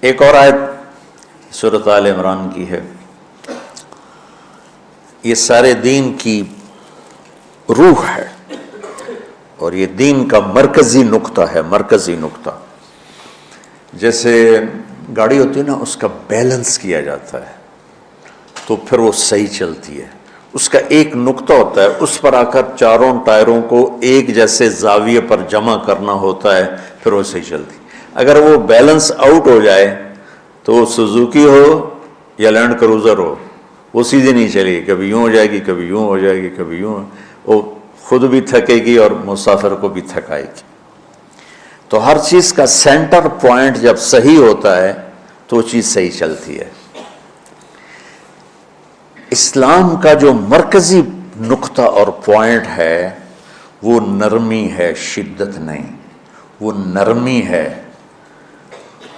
ایک اور آیت سورۃ آل عمران کی ہے، یہ سارے دین کی روح ہے اور یہ دین کا مرکزی نقطہ ہے، مرکزی نقطہ۔ جیسے گاڑی ہوتی ہے نا، اس کا بیلنس کیا جاتا ہے تو پھر وہ صحیح چلتی ہے۔ اس کا ایک نقطہ ہوتا ہے، اس پر آ کر چاروں ٹائروں کو ایک جیسے زاویے پر جمع کرنا ہوتا ہے، پھر وہ صحیح چلتی ہے۔ اگر وہ بیلنس آؤٹ ہو جائے تو وہ سوزوکی ہو یا لینڈ کروزر ہو، وہ سیدھی نہیں چلے گی، کبھی یوں ہو جائے گی، کبھی یوں ہو جائے گی، کبھی یوں، وہ خود بھی تھکے گی اور مسافر کو بھی تھکائے گی۔ تو ہر چیز کا سینٹر پوائنٹ جب صحیح ہوتا ہے تو وہ چیز صحیح چلتی ہے۔ اسلام کا جو مرکزی نقطہ اور پوائنٹ ہے وہ نرمی ہے، شدت نہیں، وہ نرمی ہے۔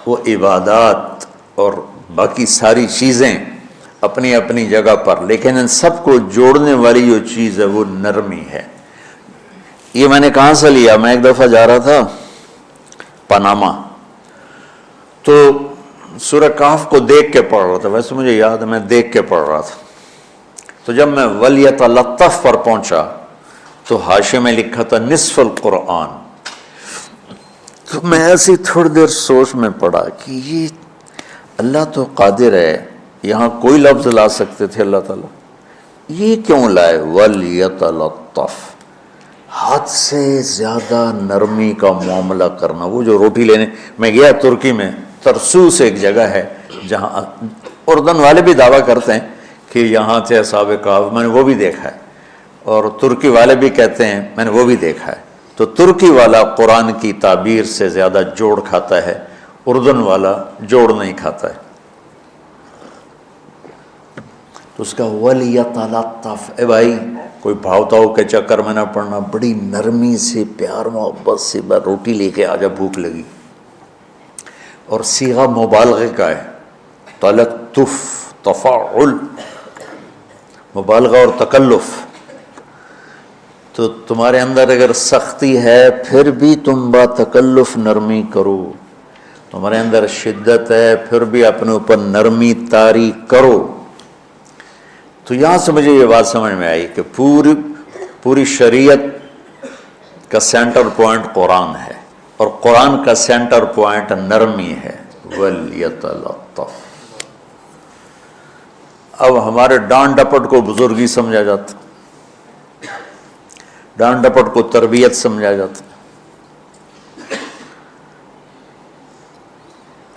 وہ عبادات اور باقی ساری چیزیں اپنی اپنی جگہ پر، لیکن ان سب کو جوڑنے والی جو چیز ہے وہ نرمی ہے۔ یہ میں نے کہاں سے لیا؟ میں ایک دفعہ جا رہا تھا پاناما، تو سورہ کہف کو دیکھ کے پڑھ رہا تھا، ویسے مجھے یاد ہے میں دیکھ کے پڑھ رہا تھا۔ تو جب میں وَلْيَتَلَطَّفْ پر پہنچا تو حاشیے میں لکھا تھا نصف القرآن۔ تو میں ایسی تھوڑی دیر سوچ میں پڑا کہ یہ اللہ تو قادر ہے، یہاں کوئی لفظ لا سکتے تھے اللہ تعالیٰ، یہ کیوں لائے وَلْيَتَلَطَّفْ؟ حد سے زیادہ نرمی کا معاملہ کرنا۔ وہ جو روٹی لینے میں گیا ترکی میں، ترسوس ایک جگہ ہے جہاں اردن والے بھی دعویٰ کرتے ہیں کہ یہاں تھے اصحاب کہف، میں نے وہ بھی دیکھا ہے، اور ترکی والے بھی کہتے ہیں میں نے وہ بھی دیکھا ہے۔ تو ترکی والا قرآن کی تعبیر سے زیادہ جوڑ کھاتا ہے، اردن والا جوڑ نہیں کھاتا ہے۔ تو اس کا وَلْيَتَلَطَّفْ، اے بھائی کوئی بھاؤ تاؤ کے چکر میں نہ پڑنا، بڑی نرمی سے پیار محبت سے روٹی لے کے آجا، بھوک لگی۔ اور صیغہ مبالغے کا ہے، تلطف، تفاعل، مبالغہ اور تکلف۔ تو تمہارے اندر اگر سختی ہے پھر بھی تم با تکلف نرمی کرو، تمہارے اندر شدت ہے پھر بھی اپنے اوپر نرمی طاری کرو۔ تو یہاں سے مجھے یہ بات سمجھ میں آئی کہ پوری شریعت کا سینٹر پوائنٹ قرآن ہے، اور قرآن کا سینٹر پوائنٹ نرمی ہے، وَلْيَتَلَطَّفْ۔ اب ہمارے ڈانٹ ڈپٹ کو بزرگی سمجھا جاتا، ڈانٹ ڈپٹ کو تربیت سمجھا جاتا،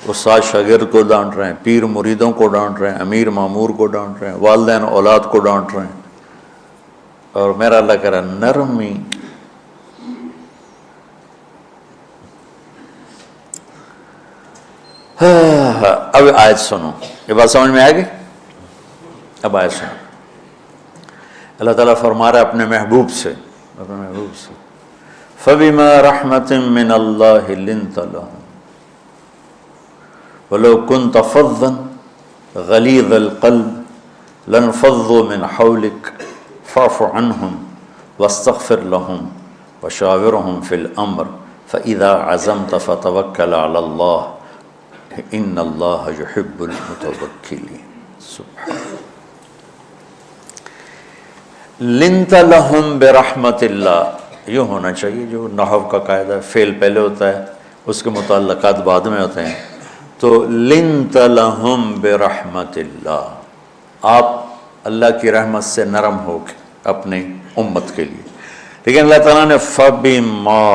استاد شاگرد کو ڈانٹ رہے ہیں، پیر مریدوں کو ڈانٹ رہے ہیں، امیر مامور کو ڈانٹ رہے ہیں، والدین اولاد کو ڈانٹ رہے ہیں، اور میرا اللہ کہہ رہا ہے نرمی۔ اب آیت سنو، یہ بات سمجھ میں آئے گی؟ اب آیت سنو، اللہ تعالیٰ فرما رہا ہے اپنے محبوب سے، فَبِمَا رَحْمَةٍ مِّنَ اللَّهِ لِنْتَ لَهُمْ وَلَوْ كُنْتَ فَظًّا غَلِيظَ الْقَلْبِ لَانفَضُّوا مِنْ حَوْلِكَ فَاعْفُ عَنْهُمْ وَاسْتَغْفِرْ لَهُمْ وَشَاوِرْهُمْ فِي الْأَمْرِ فَإِذَا عَزَمْتَ فَتَوَكَّلْ عَلَى اللَّهِ إِنَّ اللَّهَ يُحِبُّ الْمُتَوَكِّلِينَ۔ سبحان لِنْتَ لَهُمْ بِرَحْمَةِ اللَّهِ، یوں ہونا چاہیے، جو نحو کا قاعدہ ہے، فعل پہلے ہوتا ہے اس کے متعلقات بعد میں ہوتے ہیں۔ تو لِنْتَ لَهُمْ بِرَحْمَةِ اللَّهِ، آپ اللہ کی رحمت سے نرم ہو کے اپنی امت کے لیے۔ لیکن اللہ تعالیٰ نے فَبِمَا،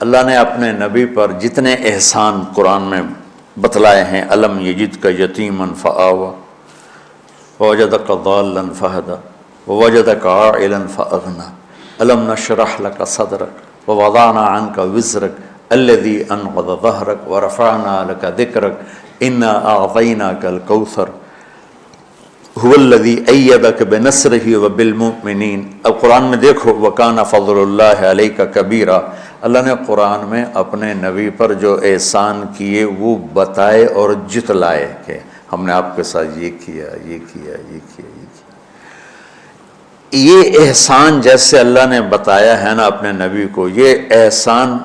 اللہ نے اپنے نبی پر جتنے احسان قرآن میں بتلائے ہیں، أَلَمْ يَجِدْكَ يَتِيمًا فَآوَى وَوَجَدَكَ ضَالًّا فَهَدَى وَوَجَدَكَ عَائِلًا فَأَغْنَى أَلَمْ نَشْرَحْ لَكَ صَدْرَكَ وَوَضَعْنَا عَنْكَ وِزْرَكَ الَّذِي أَنْقَضَ ظَهْرَكَ وَرَفَعْنَا لَكَ ذِكْرَكَ إِنَّا أَعْطَيْنَاكَ الْكَوْثَرَ هُوَ الَّذِي أَيَّدَكَ بِنَصْرِهِ وَبِالْمُؤْمِنِينَ۔ اب قرآن میں دیکھو وَكَانَ فَضْلُ اللَّهِ عَلَيْكَ كَبِيرًا، اللہ نے قرآن میں اپنے نبی پر جو احسان کیے وہ بتائے اور جتلائے کہ ہم نے آپ کے ساتھ یہ کیا، یہ کیا، یہ کیا، یہ کیا۔ یہ احسان جیسے اللہ نے بتایا ہے نا اپنے نبی کو، یہ احسان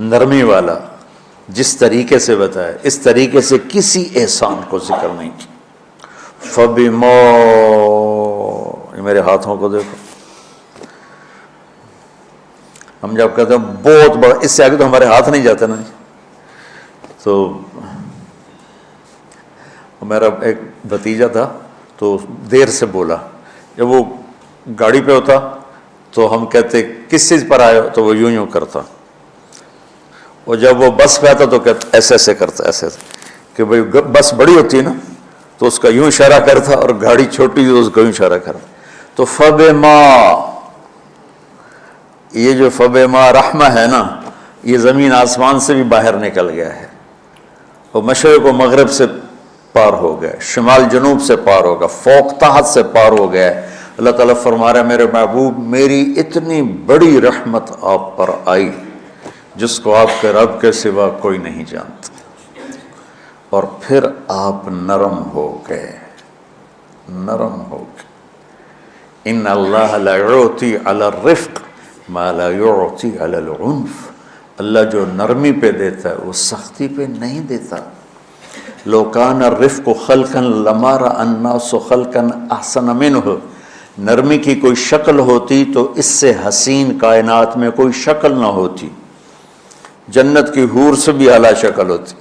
نرمی والا، جس طریقے سے بتایا اس طریقے سے کسی احسان کو ذکر نہیں کیا. فَبِمَا، یہ میرے ہاتھوں کو دیکھو، ہم جب کہتے ہیں بہت بڑا، اس سے آگے تو ہمارے ہاتھ نہیں جاتے نا. تو میرا ایک بھتیجا تھا تو دیر سے بولا، جب وہ گاڑی پہ ہوتا تو ہم کہتے کس چیز پر آئے ہو، تو وہ یوں کرتا، اور جب وہ بس پہ آتا تو کہتا ایسے ایسے کرتا، ایسے ایسے، کہ بھئی بس بڑی ہوتی ہے نا تو اس کا یوں اشارہ کرتا، اور گاڑی چھوٹی تو اس کا یوں اشارہ کرتا. تو فَبِمَا، یہ جو فَبِمَا رحمہ ہے نا، یہ زمین آسمان سے بھی باہر نکل گیا ہے، اور مشرق و مغرب سے پار ہو گیا، شمال جنوب سے پار ہوگا، فوق تحت سے پار ہو گیا. اللہ تعالیٰ فرما رہا ہے میرے محبوب میری اتنی بڑی رحمت آپ پر آئی جس کو آپ کے رب کے سوا کوئی نہیں جانتا، اور پھر آپ نرم ہو گئے، نرم ہو گئے. ان اللہ لا یعطی علی الرفق ما لا یعطی علی العنف، اللہ جو نرمی پہ دیتا ہے وہ سختی پہ نہیں دیتا. لو کان الرفق خلقا لما رأى الناس خلقا احسن منہ، نرمی کی کوئی شکل ہوتی تو اس سے حسین کائنات میں کوئی شکل نہ ہوتی، جنت کی حور سے بھی اعلیٰ شکل ہوتی.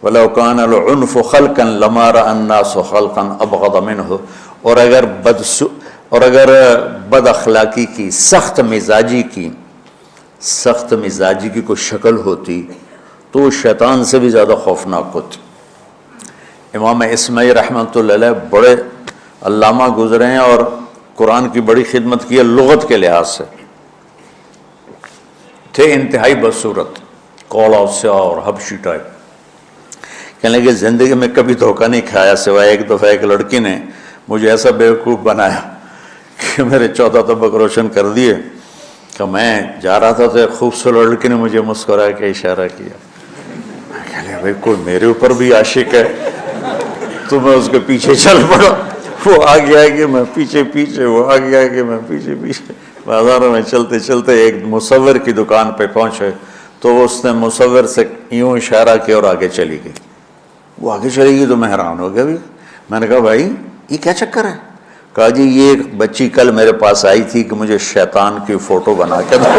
وَلَوْ كَانَ الْعُنْفُ خَلْقًا لَمَا رَأَى النَّاسُ خَلْقًا أَبْغَضَ مِنْهُ، اور اگر بد اخلاقی کی، سخت مزاجی کی کوئی شکل ہوتی تو وہ شیطان سے بھی زیادہ خوفناک ہوتی. امام اسماعیل رحمۃ اللہ علیہ بڑے علامہ گزرے ہیں اور قرآن کی بڑی خدمت کی ہے لغت کے لحاظ سے، تھے انتہائی بدصورت، کوڑا سیاہ اور حبشی ٹائپ. کہنے لگے زندگی میں کبھی دھوکہ نہیں کھایا سوائے ایک دفعہ ایک لڑکی نے مجھے ایسا بیوقوف بنایا کہ میرے 14 طبق روشن کر دیے کہ میں جا رہا تھا تو ایک خوبصورت لڑکی نے مجھے مسکرا کے اشارہ کیا. میں کہہ لیا بھائی کوئی میرے اوپر بھی عاشق ہے، تو میں اس کے پیچھے چل پڑا، وہ آگے آگے میں پیچھے پیچھے، وہ آگے آگے میں پیچھے پیچھے. بازاروں میں چلتے چلتے ایک مصور کی دکان پہ پہنچے تو اس نے مصور سے یوں اشارہ کیا اور آگے چلی گئی. وہ آگے چلی گئی تو میں حیران ہو گیا. بھی میں نے کہا بھائی یہ کیا چکر ہے؟ کہا جی یہ ایک بچی کل میرے پاس آئی تھی کہ مجھے شیطان کی فوٹو بنا کے دو.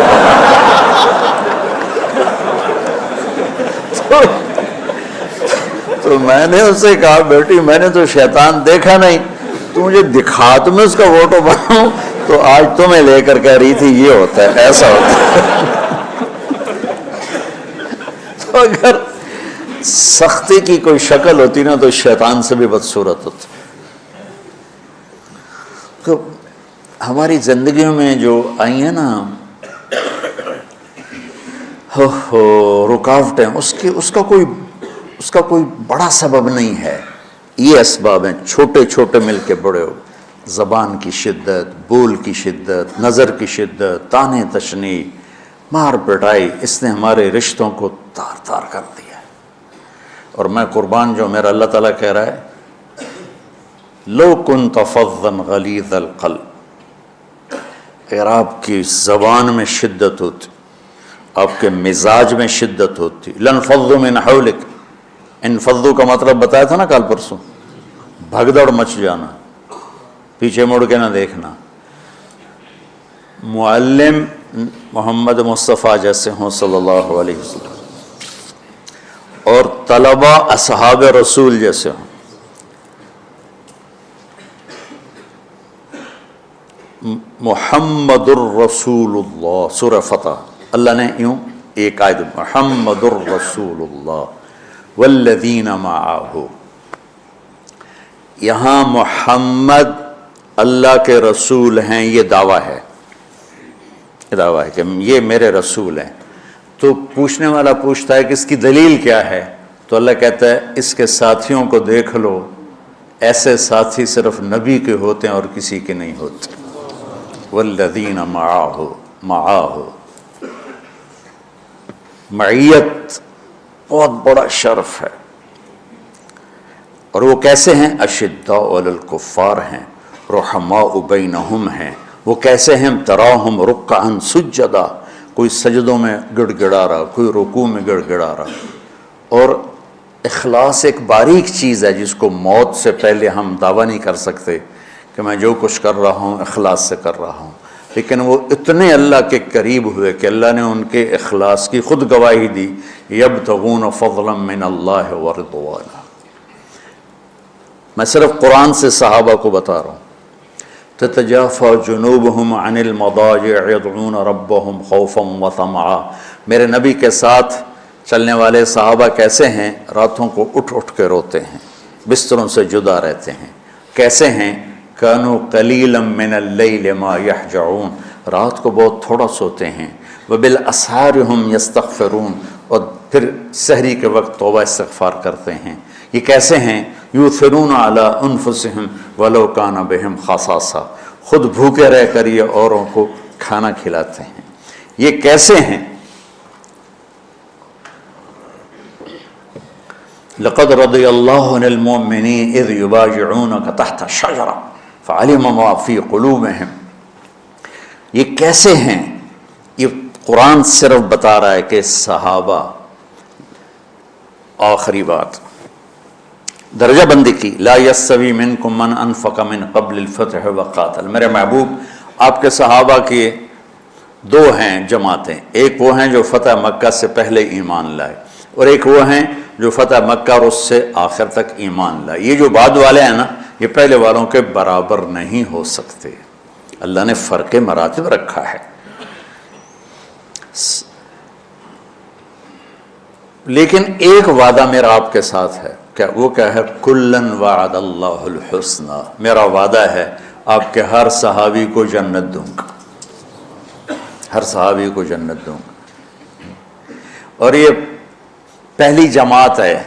تو میں نے اس سے کہا بیٹی میں نے تو شیطان دیکھا نہیں، تو مجھے دکھا تو میں اس کا فوٹو بناؤں. تو آج تمہیں لے کر کہہ رہی تھی یہ ہوتا ہے، ایسا ہوتا ہے. تو اگر سختی کی کوئی شکل ہوتی نا تو شیطان سے بھی بدصورت ہوتی. تو ہماری زندگیوں میں جو آئی ہیں نا رکاوٹیں، اس کا کوئی بڑا سبب نہیں ہے. یہ اسباب ہیں چھوٹے چھوٹے مل کے بڑے ہو. زبان کی شدت، بول کی شدت، نظر کی شدت، طعنے تشنیع، مار پٹائی، اس نے ہمارے رشتوں کو تار تار کر دیا. اور میں قربان جو میرا اللہ تعالیٰ کہہ رہا ہے لو کنت فظا غلیظ القلب، اگر آپ کی زبان میں شدت ہوتی، آپ کے مزاج میں شدت ہوتی، لانفضوا من حولک. انفضوا کا مطلب بتایا تھا نا کل پرسوں، بھگدڑ مچ جانا، پیچھے مڑ کے نہ دیکھنا. معلم محمد مصطفیٰ جیسے ہوں صلی اللہ علیہ وسلم، اور طلبہ اصحاب رسول جیسے ہوں. محمد الرسول اللہ، سورہ فتح اللہ نے یوں ایک آیت محمد الرسول اللہ والذین معہ. یہاں محمد اللہ کے رسول ہیں، یہ دعویٰ ہے، کہ یہ میرے رسول ہیں. تو پوچھنے والا پوچھتا ہے کہ اس کی دلیل کیا ہے؟ تو اللہ کہتا ہے اس کے ساتھیوں کو دیکھ لو، ایسے ساتھی صرف نبی کے ہوتے ہیں اور کسی کے نہیں ہوتے. والذین معاہ، معیت بہت بڑا شرف ہے. اور وہ کیسے ہیں؟ اشداء علی الکفار ہیں، رحماء بینہم ہیں. وہ کیسے ہیں؟ تراہم رکعا سجدا، کوئی سجدوں میں گڑ گڑا رہا، کوئی رکوع میں گڑ گڑا رہا. اور اخلاص ایک باریک چیز ہے جس کو موت سے پہلے ہم دعویٰ نہیں کر سکتے کہ میں جو کچھ کر رہا ہوں اخلاص سے کر رہا ہوں، لیکن وہ اتنے اللہ کے قریب ہوئے کہ اللہ نے ان کے اخلاص کی خود گواہی دی، یبتغون فضلا من اللہ ورضوانا۔ میں صرف قرآن سے صحابہ کو بتا رہا ہوں، تتجافى جنوبهم عن المضاجع يدعون ربهم خوفا وطمعا۔ میرے نبی کے ساتھ چلنے والے صحابہ کیسے ہیں؟ راتوں کو اٹھ اٹھ کے روتے ہیں، بستروں سے جدا رہتے ہیں۔ کیسے ہیں؟ كانوا قليلا من الليل ما يهجعون، رات کو بہت تھوڑا سوتے ہیں۔ وبالاسحار هم يستغفرون، اور پھر سحری کے وقت توبہ استغفار کرتے ہیں۔ یہ کیسے ہیں؟ یؤثرون علی انفسهم ولو کان بهم خصاصہ، خود بھوکے رہ کر یہ اوروں کو کھانا کھلاتے ہیں۔ یہ کیسے ہیں؟ لقد رضی اللہ عن المؤمنین اذ یبایعونک تحت الشجرہ فعلم ما فی قلوبہم۔ یہ کیسے ہیں؟ یہ قرآن صرف بتا رہا ہے کہ صحابہ، آخری بات درجہ بندی کی، لا یستوی منکم من انفق من قبل الفتح وقاتل۔ میرے محبوب، آپ کے صحابہ کے دو ہیں جماعتیں، ایک وہ ہیں جو فتح مکہ سے پہلے ایمان لائے، اور ایک وہ ہیں جو فتح مکہ اور اس سے آخر تک ایمان لائے۔ یہ جو بعد والے ہیں نا، یہ پہلے والوں کے برابر نہیں ہو سکتے، اللہ نے فرق مراتب رکھا ہے۔ لیکن ایک وعدہ میرا آپ کے ساتھ ہے، وہ کیا ہے؟ کلن وعد اللہ الحسنہ، میرا وعدہ ہے آپ کے ہر صحابی کو جنت دوں گا، ہر صحابی کو جنت دوں گا۔ اور یہ پہلی جماعت ہے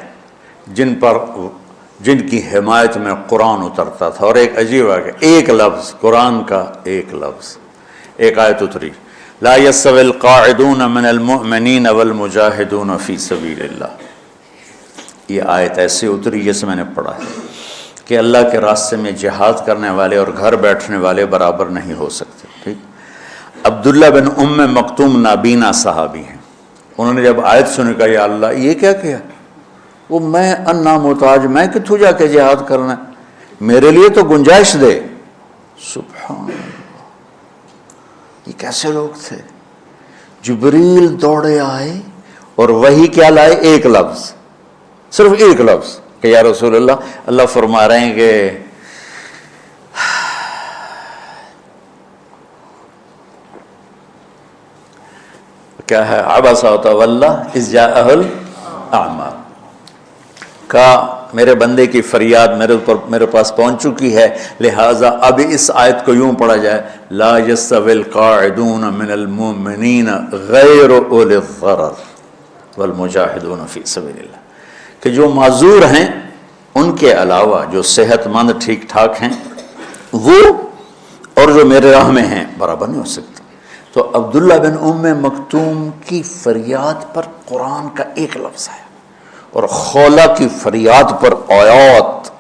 جن کی حمایت میں قرآن اترتا تھا۔ اور ایک عجیب ہے کہ ایک لفظ قرآن کا، ایک لفظ، ایک آیت اتری، لا یستوی القاعدون من المؤمنین والمجاہدون فی سبیل اللہ۔ یہ آیت ایسے اتری جیسے میں نے پڑھا ہے کہ اللہ کے راستے میں جہاد کرنے والے اور گھر بیٹھنے والے برابر نہیں ہو سکتے۔ ٹھیک، عبداللہ بن ام مکتوم نابینا صحابی ہیں، انہوں نے جب آیت سنی کہا یا اللہ یہ کیا کیا؟ وہ میں انا محتاج، میں کتوں جا کے جہاد کرنا ہے، میرے لیے تو گنجائش دے۔ سبحان اللہ، یہ کیسے لوگ تھے؟ جبریل دوڑے آئے اور وہی کیا لائے؟ ایک لفظ، صرف ایک لفظ کہ یا رسول اللہ، اللہ فرما رہے ہیں کہ کیا ہے؟ عبس وتولی اذ جاءہ الاعمی، کہا میرے بندے کی فریاد میرے پاس پہنچ چکی ہے، لہٰذا اب اس آیت کو یوں پڑھا جائے، لا یستوی القاعدون من المؤمنین غیر اولی الضرر والمجاہدون فی سبیل اللہ، کہ جو معذور ہیں ان کے علاوہ جو صحت مند ٹھیک ٹھاک ہیں وہ اور جو میرے راہ میں ہیں برابر نہیں ہو سکتے۔ تو عبداللہ بن ام مکتوم کی فریاد پر قرآن کا ایک لفظ ہے، اور خولہ کی فریاد پر آیات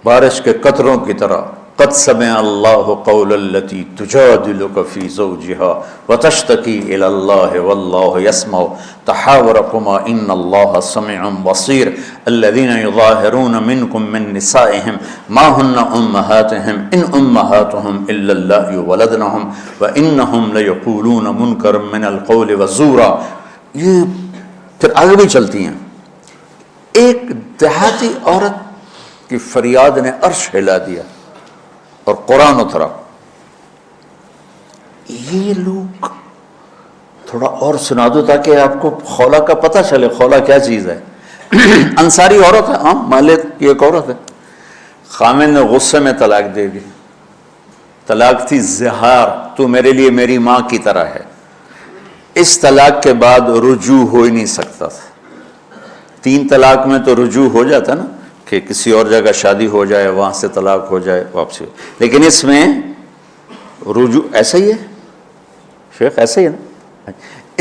بارش کے قطروں کی طرح، قد سمع اللہ قول التی تجادلک فی زوجہا وتشتکی الی اللہ واللہ یسمع تحاورکما ان اللہ سمیع بصیر الذین یظاہرون منکم من نسائہم ما ہن امہاتہم ان امہاتہم الا اللہ ولدنہم وانہم لیقولون منکرا من القول وزورا۔ یہ پھر آگے بھی چلتی ہیں۔ ایک دیہاتی عورت کی فریاد نے عرش ہلا دیا اور قرآن اترا۔ یہ لوگ تھوڑا اور سنا دو تاکہ آپ کو خولہ کا پتہ چلے، خولہ کیا چیز ہے۔ انصاری عورت ہے، ہاں مالک کی ایک عورت ہے، خامن نے غصے میں طلاق دے دی، طلاق تھی زہار، تو میرے لیے میری ماں کی طرح ہے۔ اس طلاق کے بعد رجوع ہو ہی نہیں سکتا تھا۔ 3 طلاق میں تو رجوع ہو جاتا نا، کہ کسی اور جگہ شادی ہو جائے، وہاں سے طلاق ہو جائے، واپسی ہو، لیکن اس میں رجوع ایسا ہی ہے شیخ، ایسا ہی ہے نا،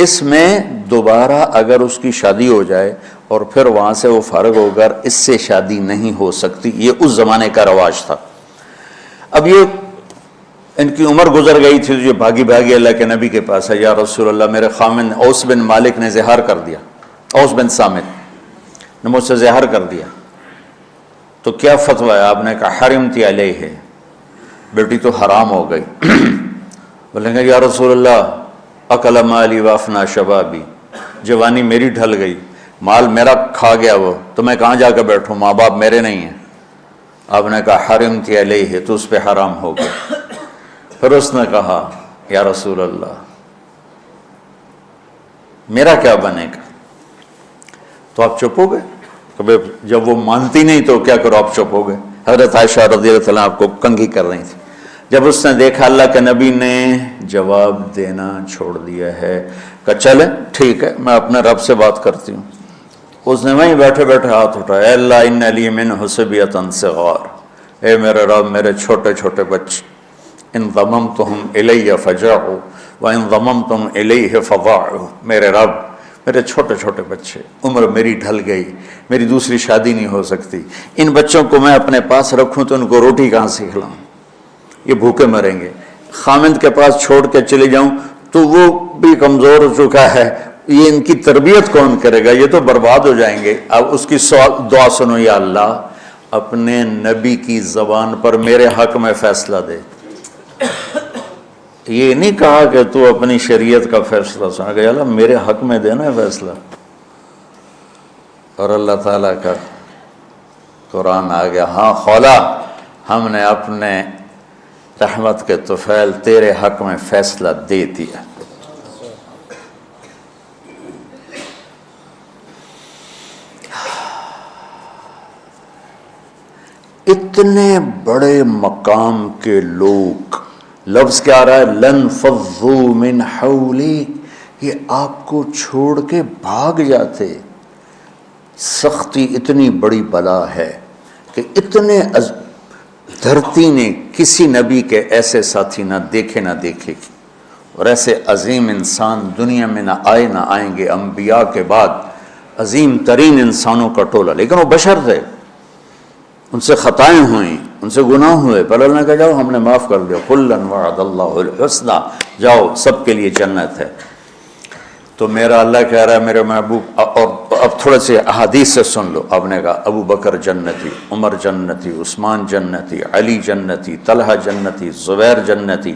اس میں دوبارہ اگر اس کی شادی ہو جائے اور پھر وہاں سے وہ فارغ ہو کر اس سے شادی نہیں ہو سکتی، یہ اس زمانے کا رواج تھا۔ اب یہ ان کی عمر گزر گئی تھی، جو بھاگی بھاگی اللہ کے نبی کے پاس ہے، یا رسول اللہ میرے خامن اوس بن مالک نے زہار کر دیا، اوس بن صامت نے مجھ سے زہر کر دیا، تو کیا فتویٰ ہے؟ آپ نے کہا حرمتی علیہ ہے، بیٹی تو حرام ہو گئی۔ بولیں گے یا رسول اللہ اکل مالی وافنا شبابی، جوانی میری ڈھل گئی، مال میرا کھا گیا وہ، تو میں کہاں جا کے بیٹھوں، ماں باپ میرے نہیں ہیں۔ آپ نے کہا حرمتی علیہ ہے، تو اس پہ حرام ہو گیا۔ پھر اس نے کہا یا رسول اللہ میرا کیا بنے گا؟ تو آپ چپ ہو گئے؟ کہ جب وہ مانتی نہیں تو کیا کرو، آپ چپ ہو گئے۔ حضرت عائشہ رضی اللہ عنہ آپ کو کنگھی کر رہی تھی۔ جب اس نے دیکھا اللہ کے نبی نے جواب دینا چھوڑ دیا ہے، کہ چلے ٹھیک ہے میں اپنے رب سے بات کرتی ہوں، اس نے وہیں بیٹھے بیٹھے ہاتھ اٹھایا، اے اللہ ان لی منہ صبیۃ صغار، اے میرے رب میرے چھوٹے چھوٹے بچے، ان ضممتہم الی فجعوا وان ضممتم الیہ فضاعوا، میرے رب میرے چھوٹے چھوٹے بچے، عمر میری ڈھل گئی، میری دوسری شادی نہیں ہو سکتی، ان بچوں کو میں اپنے پاس رکھوں تو ان کو روٹی کہاں سے کھلاؤں، یہ بھوکے مریں گے، خامند کے پاس چھوڑ کے چلے جاؤں تو وہ بھی کمزور ہو چکا ہے، یہ ان کی تربیت کون کرے گا، یہ تو برباد ہو جائیں گے۔ اب اس کی دعا سنو، یا اللہ اپنے نبی کی زبان پر میرے حق میں فیصلہ دے۔ یہ نہیں کہا کہ تو اپنی شریعت کا فیصلہ سنا، کہ اللہ میرے حق میں دینا ہے فیصلہ۔ اور اللہ تعالیٰ کا قرآن آ گیا، ہاں خولا ہم نے اپنے رحمت کے طفیل تیرے حق میں فیصلہ دے دیا۔ اتنے بڑے مقام کے لوگ، لفظ کیا آ رہا ہے، لن فضوا من حولی، یہ آپ کو چھوڑ کے بھاگ جاتے۔ سختی اتنی بڑی بلا ہے کہ اتنے دھرتی نے کسی نبی کے ایسے ساتھی نہ دیکھے نہ دیکھے گی، اور ایسے عظیم انسان دنیا میں نہ آئیں گے، انبیاء کے بعد عظیم ترین انسانوں کا ٹولہ، لیکن وہ بشر تھے، ان سے خطائیں ہوئیں، ان سے گناہ ہوئے، پر اللہ نے کہا جاؤ ہم نے معاف کر دیا، کلا وعد اللہ الحسنی، جاؤ سب کے لیے جنت ہے۔ تو میرا اللہ کہہ رہا ہے میرے محبوب، اور اب تھوڑے سے احادیث سے سن لو۔ آپ نے کہا ابو بکر جنتی، عمر جنتی، عثمان جنتی، علی جنتی، طلحہ جنتی، زبیر جنتی،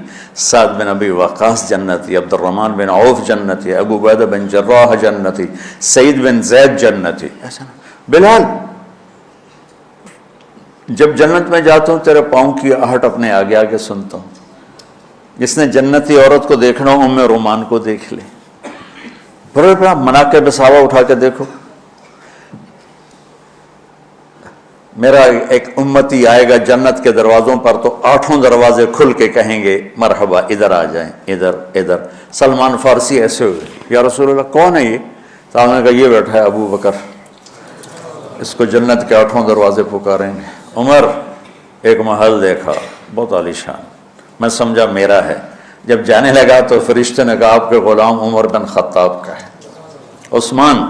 سعد بن ابی وقاص جنتی، عبد الرحمن بن عوف جنتی، ابو عبیدہ بن جراح جنتی، سعید بن زید جنتی، ایسا نا بلال جب جنت میں جاتا ہوں تیرے پاؤں کی آہٹ اپنے آگے آگے سنتا ہوں۔ جس نے جنتی عورت کو دیکھنا ہو ام رومان کو دیکھ لے، بڑے بڑا مناقب صحابہ اٹھا کے دیکھو۔ میرا ایک امتی آئے گا جنت کے دروازوں پر تو 8 دروازے کھل کے کہیں گے مرحبا ادھر آ جائیں، ادھر ادھر۔ سلمان فارسی ایسے ہوئے، یا رسول اللہ کون ہے یہ؟ تو آپ نے کہا یہ بیٹھا ہے ابو بکر، اس کو جنت کے 8 دروازے پکاریں گے۔ عمر ایک محل دیکھا بہت عالیشان، میں سمجھا میرا ہے، جب جانے لگا تو فرشتے نے کہا آپ کے غلام عمر بن خطاب کا ہے۔ عثمان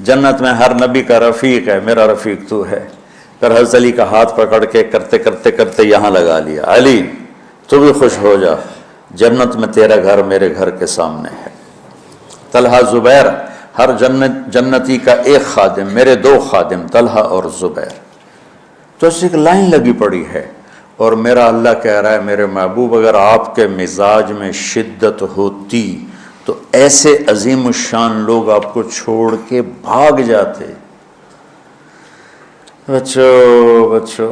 جنت میں ہر نبی کا رفیق ہے، میرا رفیق تو ہے۔ پھر حضرت علی کا ہاتھ پکڑ کے کرتے کرتے کرتے یہاں لگا لیا، علی تو بھی خوش ہو جا، جنت میں تیرا گھر میرے گھر کے سامنے ہے۔ طلحہ زبیر، ہر جنتی کا ایک خادم، میرے 2 خادم طلحہ اور زبیر۔ تو اس ایک لائن لگی پڑی ہے، اور میرا اللہ کہہ رہا ہے میرے محبوب اگر آپ کے مزاج میں شدت ہوتی تو ایسے عظیم الشان لوگ آپ کو چھوڑ کے بھاگ جاتے۔ بچو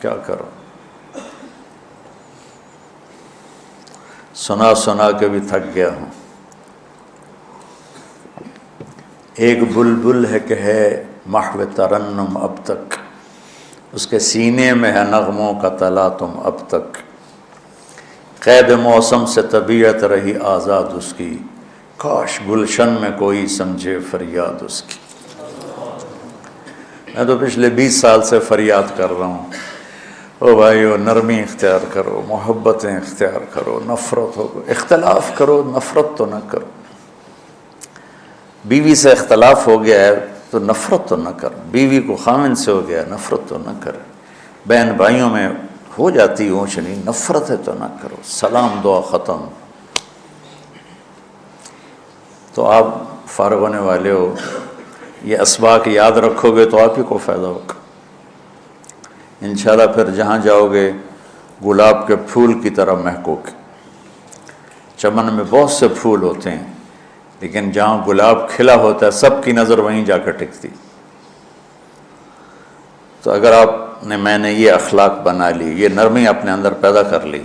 کیا کرو، سنا سنا کے بھی تھک گیا ہوں۔ ایک بلبل ہے کہ ہے محو ترنم اب تک، اس کے سینے میں ہے نغموں کا تلاطم اب تک، قید موسم سے طبیعت رہی آزاد اس کی، کاش گلشن میں کوئی سمجھے فریاد اس کی۔ میں تو پچھلے 20 سال سے فریاد کر رہا ہوں، او بھائیو نرمی اختیار کرو، محبتیں اختیار کرو، نفرت ہو، اختلاف کرو، نفرت تو نہ کرو۔ بیوی سے اختلاف ہو گیا ہے تو نفرت تو نہ کر، بیوی کو خامن سے ہو گیا نفرت تو نہ کر، بہن بھائیوں میں ہو جاتی اونچ نہیں، نفرت ہے تو نہ کرو، سلام دعا ختم۔ تو آپ فارغ ہونے والے ہو، یہ اسباق یاد رکھو گے تو آپ ہی کو فائدہ ہوگا انشاءاللہ. پھر جہاں جاؤ گے گلاب کے پھول کی طرح مہکو گے. چمن میں بہت سے پھول ہوتے ہیں، لیکن جہاں گلاب کھلا ہوتا ہے سب کی نظر وہیں جا کر ٹکتی. تو اگر میں نے یہ اخلاق بنا لی، یہ نرمی اپنے اندر پیدا کر لی،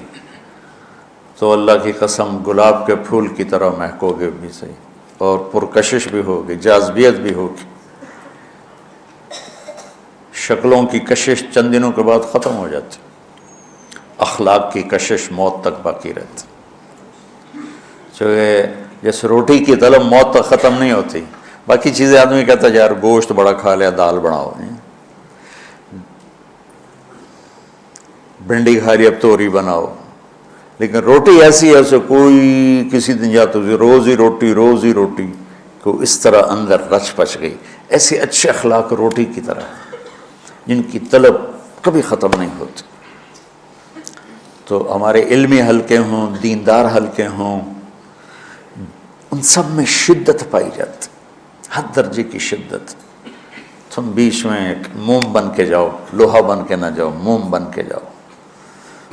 تو اللہ کی قسم گلاب کے پھول کی طرح مہکو گے بھی صحیح، اور پرکشش بھی ہوگی، جاذبیت بھی ہوگی. شکلوں کی کشش چند دنوں کے بعد ختم ہو جاتی، اخلاق کی کشش موت تک باقی رہتی. جیسے روٹی کی طلب موت تک ختم نہیں ہوتی. باقی چیزیں آدمی کہتا ہے یار گوشت بڑا کھا لیا، دال بناؤ، بھنڈی کھا لی اب توری بناؤ، لیکن روٹی ایسی ہے اسے کوئی کسی دن جاتا روز ہی روٹی کو اس طرح اندر رچ پچ گئی. ایسے اچھے اخلاق روٹی کی طرح جن کی طلب کبھی ختم نہیں ہوتی. تو ہمارے علمی حلقے ہوں، دیندار حلقے ہوں، ان سب میں شدت پائی جاتی، ہر درجے کی شدت. تم بیچ میں ایک موم بن کے جاؤ، لوہا بن کے نہ جاؤ، موم بن کے جاؤ،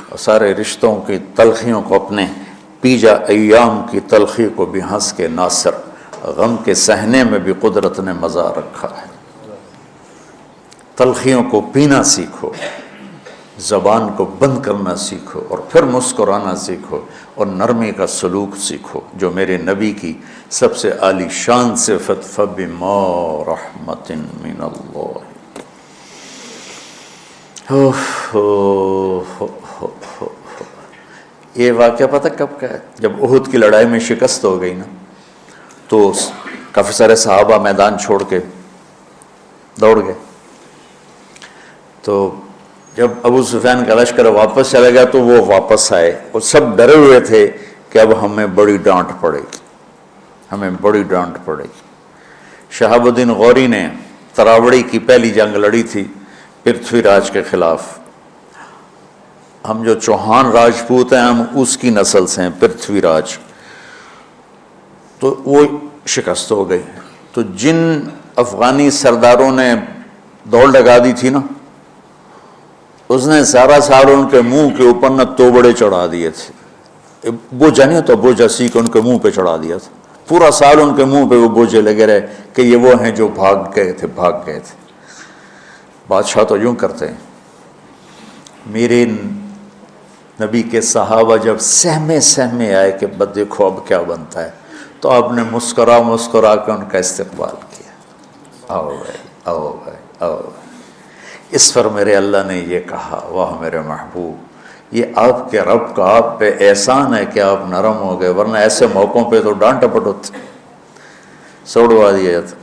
اور سارے رشتوں کی تلخیوں کو اپنے پی جا. ایام کی تلخی کو بھی ہنس کے ناصر، غم کے سہنے میں بھی قدرت نے مزہ رکھا ہے. تلخیوں کو پینا سیکھو، زبان کو بند کرنا سیکھو، اور پھر مسکرانا سیکھو، اور نرمی کا سلوک سیکھو جو میرے نبی کی سب سے عالی شان صفت فَبِمَا رَحْمَةٍ مِّنَ اللَّهِ. یہ واقعہ پتہ کب کا ہے؟ جب احد کی لڑائی میں شکست ہو گئی نا، تو کافی سارے صحابہ میدان چھوڑ کے دوڑ گئے. تو جب ابو سفیان کا لشکر واپس چلا گیا تو وہ واپس آئے، اور سب ڈرے ہوئے تھے کہ اب ہمیں بڑی ڈانٹ پڑے گی، ہمیں بڑی ڈانٹ پڑے گی. شہاب الدین غوری نے تراوڑی کی پہلی جنگ لڑی تھی پرتھوی راج کے خلاف. ہم جو چوہان راجپوت ہیں ہم اس کی نسل سے ہیں، پرتھوی راج. تو وہ شکست ہو گئی. تو جن افغانی سرداروں نے دوڑ لگا دی تھی نا، اس نے سارا سال ان کے منہ کے اوپر نہ توبڑے چڑھا دیے تھے. بوجھا نہیں ہوتا، بوجھا سیکھ ان کے منہ پہ چڑھا دیا تھا. پورا سال ان کے منہ پہ وہ بوجھے لگے رہے کہ یہ وہ ہیں جو بھاگ گئے تھے. بادشاہ تو یوں کرتے ہیں. میرے نبی کے صحابہ جب سہمے آئے کہ بس دیکھو اب کیا بنتا ہے، تو آپ نے مسکرا کے ان کا استقبال کیا. آؤ بھائی، آؤ بھائی، آؤ بھائی. اس پر میرے اللہ نے یہ کہا، واہ میرے محبوب، یہ آپ کے رب کا آپ پہ احسان ہے کہ آپ نرم ہو گئے، ورنہ ایسے موقعوں پہ تو ڈانٹ ٹپٹ ہوتی، سوڑوا دیا جاتا.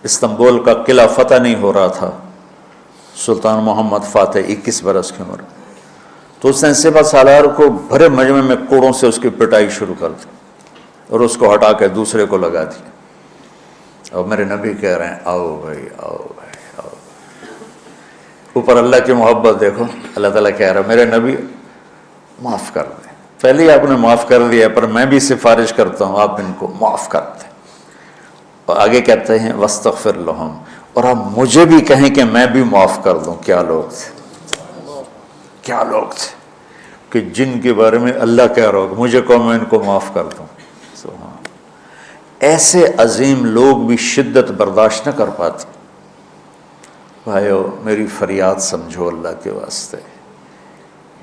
استنبول کا قلعہ فتح نہیں ہو رہا تھا، سلطان محمد فاتح 21 برس کی عمر، تو اس نے سپہ سالار کو بھرے مجمع میں کوڑوں سے اس کی پٹائی شروع کر دی، اور اس کو ہٹا کے دوسرے کو لگا دیا. اور میرے نبی کہہ رہے ہیں آؤ بھائی، آؤ بھائی، آؤ. اوپر اللہ کی محبت دیکھو، اللہ تعالیٰ کہہ رہا ہے میرے نبی معاف کر دیں. پہلے ہی آپ نے معاف کر دیا، پر میں بھی سفارش کرتا ہوں آپ ان کو معاف کر دیں. اور آگے کہتے ہیں وَاسْتَغْفِرْ لَهُمْ، اور آپ مجھے بھی کہیں کہ میں بھی معاف کر دوں. کیا لوگ تھے، کیا لوگ تھے کہ جن کے بارے میں اللہ کہہ رہا ہو مجھے کہو میں ان کو معاف کر دوں. ایسے عظیم لوگ بھی شدت برداشت نہ کر پاتے. بھائیو میری فریاد سمجھو اللہ کے واسطے،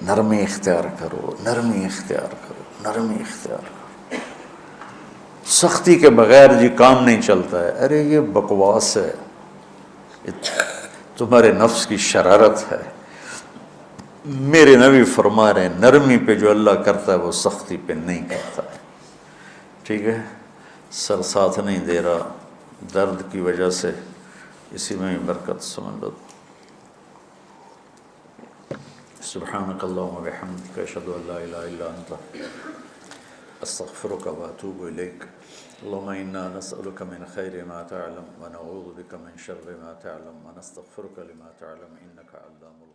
نرمی اختیار کرو، نرمی اختیار کرو، نرمی اختیار کرو. سختی کے بغیر جی کام نہیں چلتا ہے. ارے یہ بکواس ہے، تمہارے نفس کی شرارت ہے. میرے نبی فرما رہے ہیں نرمی پہ جو اللہ کرتا ہے وہ سختی پہ نہیں کرتا ہے. ٹھیک ہے، سر ساتھ نہیں دے رہا درد کی وجہ سے، اسی میں برکت سمجھ لو. سبحانک اللہم و بحمدک، اشہد ان لا الہ الا انت، استغفرک و اتوب الیک. اللہم انا نسألک من خیر ما تعلم ونعوذ بک من شر ما تعلم ونستغفرک لما تعلم انک علام